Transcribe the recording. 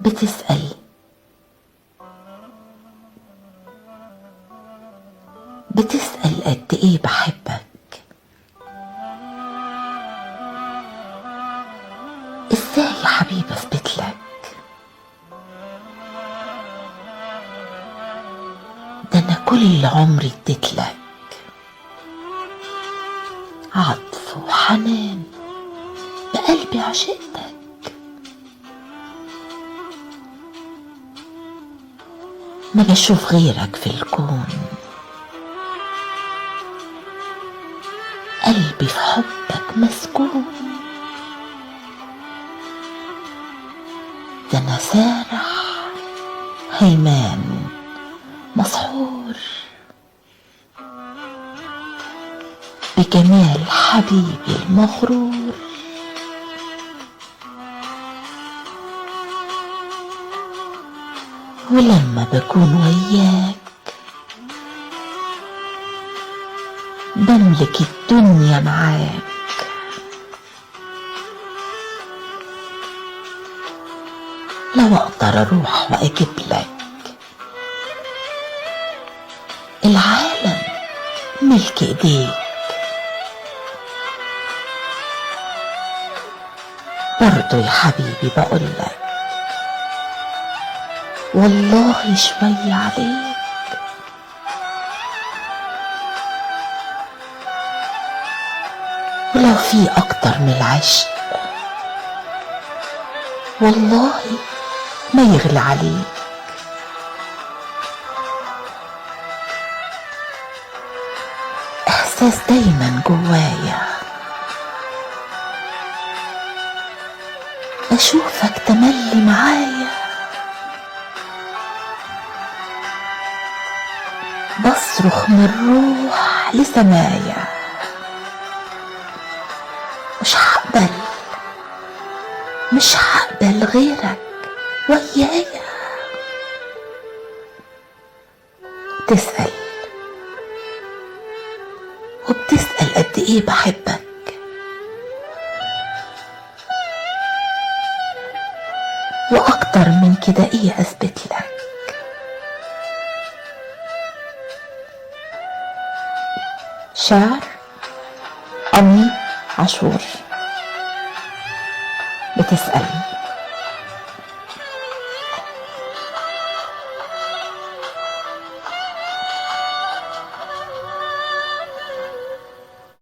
بتسأل بتسأل قد ايه بحبك. ازاي يا حبيبي اثبتلك؟ ده انا كل عمري اديتلك عطف وحنان، بقلبي عشقتك. ما بشوف غيرك في الكون، قلبي في حبك مسكون. ده انا سارح هيمان مسحور بجمال حبيبي المغرور. ولما بكون وياك بملك الدنيا معاك. لو اقدر اروح واجيب لك العالم ملك ايديك، برضو يا حبيبي بقولك والله شوية عليك. ولو في اكتر من العشق والله ما يغلى عليك. احساس دايما جوايا اشوفك تملي معايا، بصرخ من الروح لسمايا. مش هقبل غيرك ويايا. تسأل وبتسأل قد ايه بحبك، واكتر من كده ايه اثبت لك. شعر أمي عاشور. بتسأل